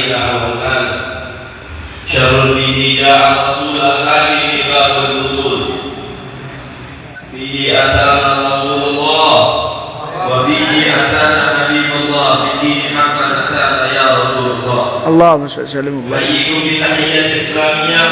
عليك عوضان شر فيه جاء رسول الكاشف باب الوصول فيه أتانا رسول الله وفيه أتانا حبيب الله بالدين حقا أتانا يا رسول الله. اللهم صل وسلم وبارك. أحييكم بتحية الإسلامية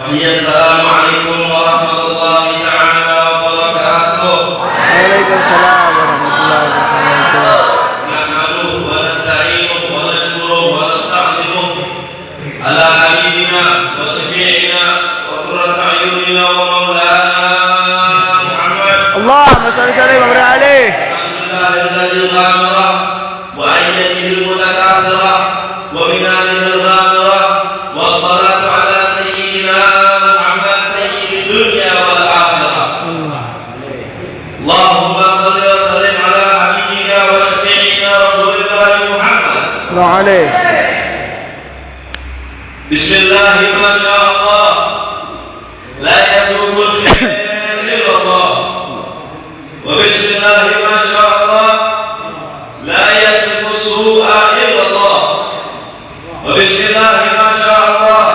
وهي السلام عليكم ورحمة الله تعالى وبركاته. وعليكم السلام ورحمة الله وبركاته. نحمده ونستعينه ونشكره ونستعظمه على حبيبنا وشفيعنا وقرة أعيننا ومولانا محمد. اللهم صل وسلم وبارك عليه. الحمد لله الذي غامر وأيده المتكاثرة ومنانه الغامرة والصلاة على سيدنا محمد سيد الدنيا والآخرة. اللهم صل وسلم على حبيبك وشفيعنا رسول الله محمد. الله عليه. بسم الله ما شاء الله لا يسوق الخير إلا الله وبسم الله ما شاء الله لا يسلك السوء إلا الله وبسم الله ما شاء الله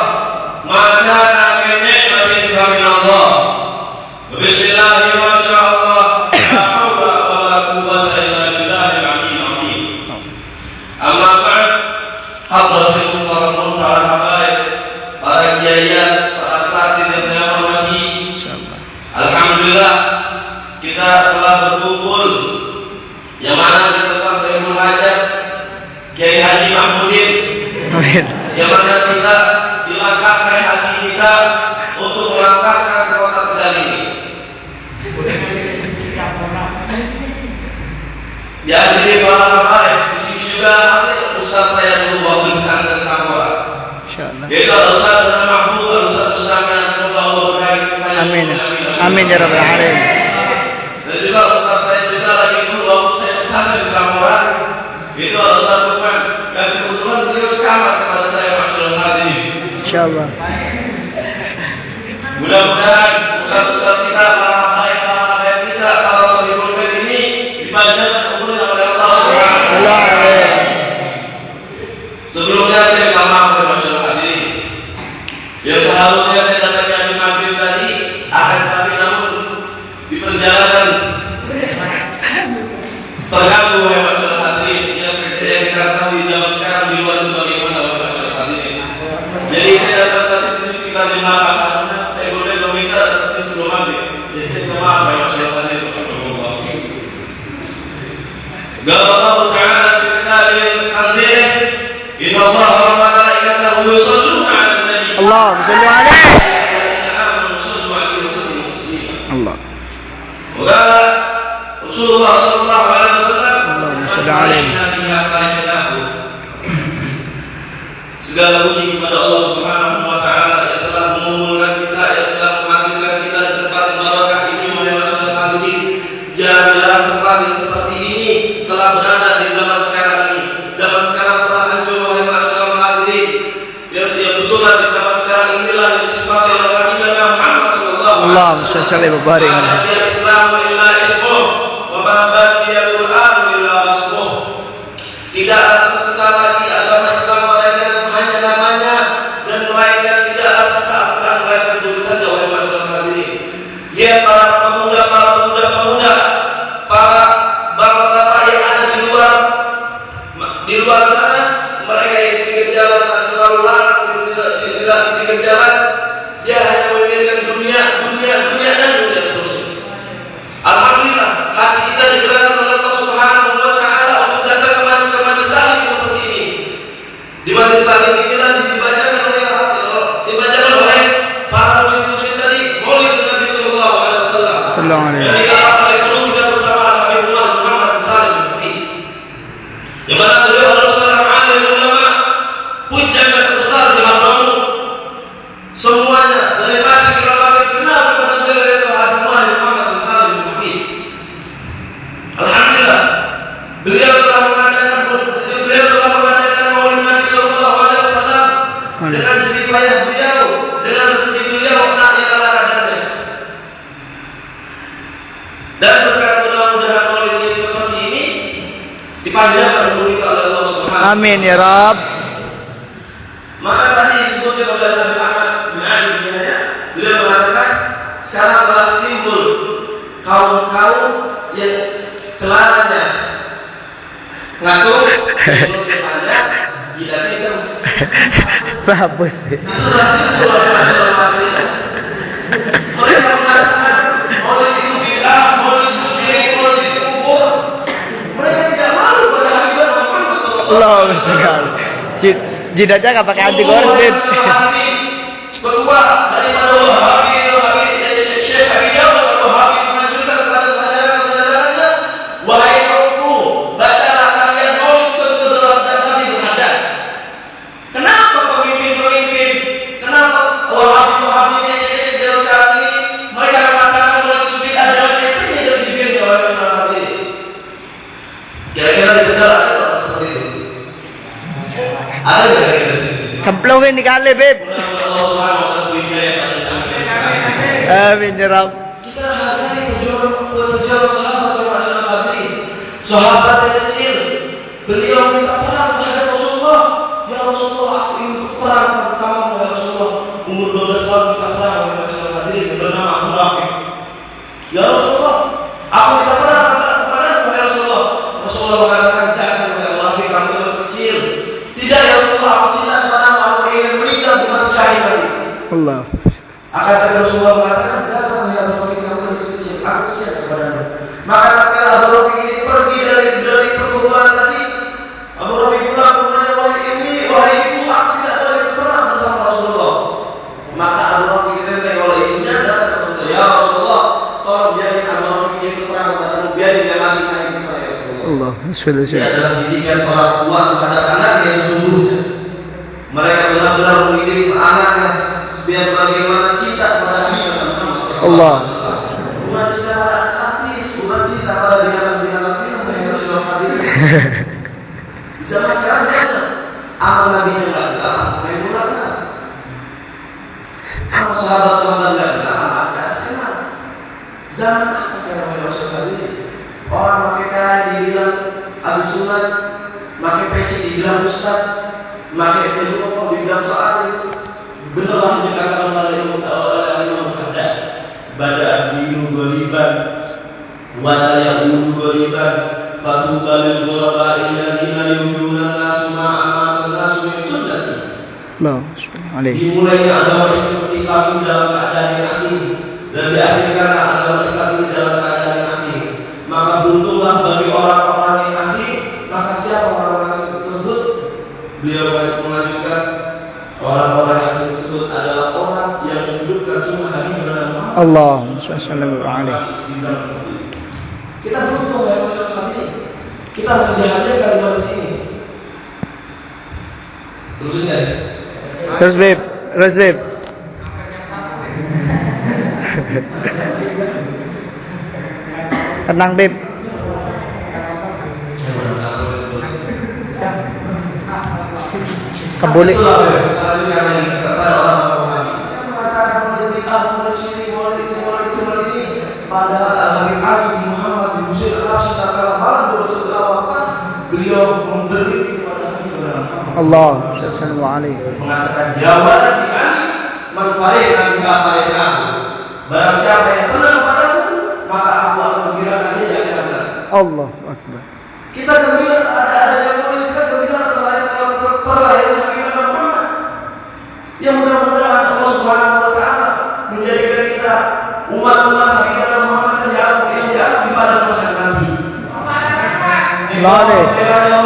ما كان من نعمة فمن الله وبسم الله ما شاء الله لا حول ولا قوة إلا بالله العلي العظيم. أما بعد حضرة المكرمون para habaib, para kiai, para asatidz yang saya hormati, alhamdulillah kita telah berkumpul yang mana di tempat saya menghajat Kiai Haji Mahmudin, yang mana kita dilangkahkan hati kita untuk melangkahkan ke kota Tegal ini. Dihadiri para habaib, di sini juga Ustaz saya dulu waktu di pesantren Sampora. Yaitu Ustaz Mahmud, Ustaz Usama, semoga Allah berkahi kepada. Amin. Amin ya rabbal alamin. Dan juga Ustaz saya juga lagi dulu waktu saya di pesantren di Sampora. Itu Ustaz Lukman, dan kebetulan beliau sekamar kepada saya masyaallah hadirin. Insyaallah. Mudah-mudahan Ustaz-Ustaz kita, para habaib kita, para sahibul bait ini dipanjangkan umurnya oleh Allah Subhanahu wa taala. Sebelumnya saya minta maaf kepada masyarakat hadirin yang seharusnya saya datang di habis maghrib tadi, akan tetapi namun di perjalanan terganggu oleh masyarakat hadirin yang saya ketahui zaman sekarang di luar itu bagaimana oleh masyarakat hadirin. Jadi saya datang tadi di sini sekitar jam 8, saya boleh meminta datang sini sebelum maghrib. Jadi saya minta maaf kepada masyarakat hadirin. Allah Ta'ala fi kitabil azim إن الله وملائكته يصلون على النبي. اللهم صل عليه. الذين آمنوا صلوا عليه وسلموا تسليما. الله. وقال رسول الله صلى الله عليه وسلم اللهم صل عليه. Segala puji kepada Allah Subhanahu wa taala yang telah mengumpulkan kita, yang telah menghadirkan kita di tempat yang barakah ini oleh masyarakat hadirin. Jarang-jarang tempat yang seperti ini telah berada di zaman sekarang ini. Zaman sekarang telah hancur oleh masyarakat hadirin. Yang betulan di zaman sekarang inilah yang disifati oleh Nabi Muhammad sallallahu alaihi wasallam. Allahumma shalli wa barik alaihi. Islam illa ismuh wa ma baqiyal Qur'an illa ismuh. Tidak tersisa lagi agama Islam melainkan hanya namanya, dan melainkan tidak tersisa akan melainkan tulisannya oleh masyarakat hadirin. Dia para pemuda, para bapak-bapak yang ada di luar sana, mereka yang di pinggir jalan selalu larang di pinggir jalan, dia hanya memikirkan dunia dan dunia seterusnya. Alhamdulillah hati kita digerakkan oleh Allah Subhanahu wa taala untuk datang ke majelis salim seperti ini. Di majelis salim inilah dibacakan oleh para muslim tadi maulid Nabi sallallahu alaihi wasallam. Sallallahu alaihi wasallam. Yang mana beliau adalah seorang alim ulama, pujian terbesar di hadapanmu. Semuanya dari masih ulama benar kepada beliau itu adalah Muhammad sallallahu alaihi wasallam. Alhamdulillah, beliau telah mengadakan maulid Nabi sallallahu alaihi wasallam dengan jerih payah beliau, dengan rezeki beliau tak kalah kadarnya. Dan berkat mudah-mudahan maulid ini seperti ini dipanjangkan umur kita oleh Allah Subhanahu. Amin ya Rabb. Maka tadi disebutkan oleh Nabi Ahmad bin Ali beliau mengatakan sekarang telah timbul kaum-kaum yang celananya ngatur misalnya kita tidak Sabus. itulah timbul masalah mereka mengatakan maulid itu bidah, maulid itu syirik, maulid itu kufur. Mereka tidak malu pada Habibur Muhammad sallallahu alaihi wasallam. Jidatnya nggak pakai anti korbit. Ketua daripada Wahabi, Syekh Habib Wahabi mengajukan kepada masyarakat-masyarakatnya, wahai kaumku, bacalah kalian maulid setelah tadi menghadap. Kenapa pemimpin-pemimpin, kenapa Wahabi yang saat ini mereka mengatakan maulid itu bid'ah dan itu yang dibikin oleh orang ini? Kira-kira dibetul atau seperti itu? Ada kira-kira di sini. Cemplungin di kali, Beb. Amin ya Rabb. Kita hargai perjuangan sahabat yang masyarakat ini. Sahabat yang kecil, beliau minta perang terhadap Rasulullah. Ya Rasulullah, aku ingin perang bersamamu ya Rasulullah. Umur 12 tahun kita perang dengan masyarakat ini bernama Abu Rafiq. Ya Rasulullah, aku minta perang kepadamu ya Rasulullah. Rasulullah mengatakan jangan ya Rafiq, kamu masih kecil. Tidak ya Rasulullah, aku cinta kepadamu, aku ingin menikah bukan syahid lagi. Allah. Akan tetapi Rasulullah mengatakan jangan ya Rafiq, kamu masih kecil, aku siap kepadamu. Maka tatkala Abu Rafiq ini pergi dari perkumpulan tadi, Abu Rafiq pulang bertanya, wahai ibu, aku tidak boleh perang bersama Rasulullah. Maka Abu Rafiq ditenteng oleh ibunya dan kata Rasulullah, ya Rasulullah, tolong biarin Abu Rafiq itu perang kepadamu, biarin dia mati syahid kepada Rasulullah. Allah. Sudah. Ini adalah didikan orang tua terhadap anak yang sesungguhnya. Mereka benar-benar mendidik anaknya biar bagaimana cinta kepada Nabi Muhammad SAW. Allah. Bukan cinta pada artis, bukan cinta pada binatang-binatang film yang Rasulullah hadir. Di zaman sekarang jangan amal Nabi yang tidak dilarang, main bola tidak. Amal sahabat-sahabat tidak dilarang, ada senang. Zaman apa sekarang yang Rasulullah hadir? Orang pakai kain dibilang abis sunat, pakai peci dibilang ustaz, pakai baju koko dibilang soal. Benar yang dikatakan oleh Imam Muhammad, bada dinu ghoriban, wasaya ulu ghoriban, fatuba lil ghuraba alladziina yu'minuna nasu ma'a nasu min sunnati. Allah. Dimulainya agama Islam dalam keadaan yang asing dan diakhirkan agama Islam dalam keadaan yang asing. Maka beruntunglah bagi orang-orang yang asing. Maka siapa orang-orang asing tersebut? Beliau melanjutkan orang-orang asing tersebut adalah orang yang menghidupkan sunnah Nabi Muhammad Allah. Sallallahu alaihi. Kita beruntung ya masyarakat ini. Kita harus dihadirkan kalimat di sini. Terusnya. Terus Beb. Tenang Beb. Kebuli. Padahal Al-Habib Ali bin Muhammad bin Musayyib al-Rashid tatkala malam setelah wafat, beliau memberi kepada Nabi Muhammad Allah sallallahu alaihi mengatakan jawab di Ali man farina bi farina. Barang siapa yang senang padaku, maka aku akan menggembirakan dia di akhirat. Allah Akbar. Kita gembira ada yang boleh kita gembira terlahir Nabi Muhammad. Ya mudah-mudahan Allah Subhanahu wa taala menjadikan kita umat-umat Nabi Muhammad yang jauh di pada masa nanti. Allah.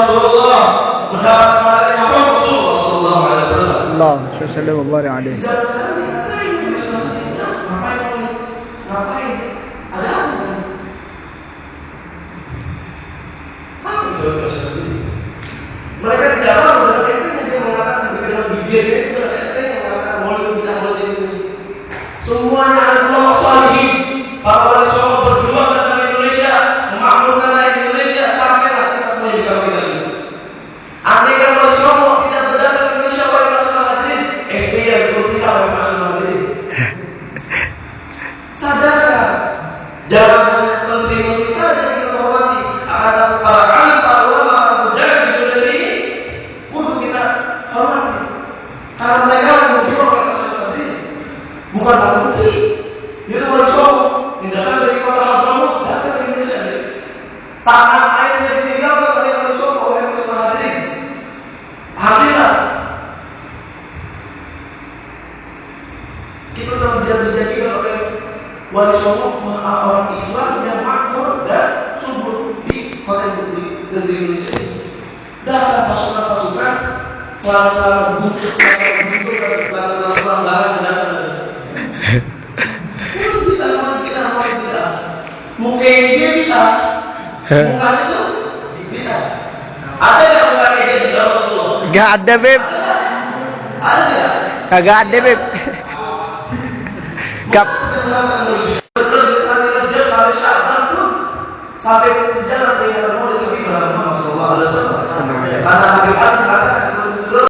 Rasulullah mendapatkan Muhammad Rasulullah sallallahu alaihi wasallam. Allah sallallahu alaihi. Ngapain? Ada apa? Mereka tidak tahu berarti itu yang mengatakan dengan bibirnya itu berarti yang mengatakan boleh tidak boleh itu. Semuanya adalah salih. Para wali songo berjuang datang ke Indonesia, memakmurkan rakyat Indonesia sampailah kita semua bisa kita itu. Andai kan wali songo tidak berdatang ke Indonesia wali nasional hadirin, SBY berpisah oleh nasional hadirin. Sadarkah Wali Songo orang Islam yang makmur dan subur di kota negeri Indonesia ini. Datang pasukan-pasukan, salah butuh dan pelanggaran datang. Kita. Mungkin dia kita, mukanya itu kita. Ada nggak mukanya dia di dalam Rasulullah? Gak ada, Beb. Ada nggak? Kagak ada, Beb. Gap. Sampai di jalan peringatan Maulid Nabi Muhammad SAW. Karena Habib Ali mengatakan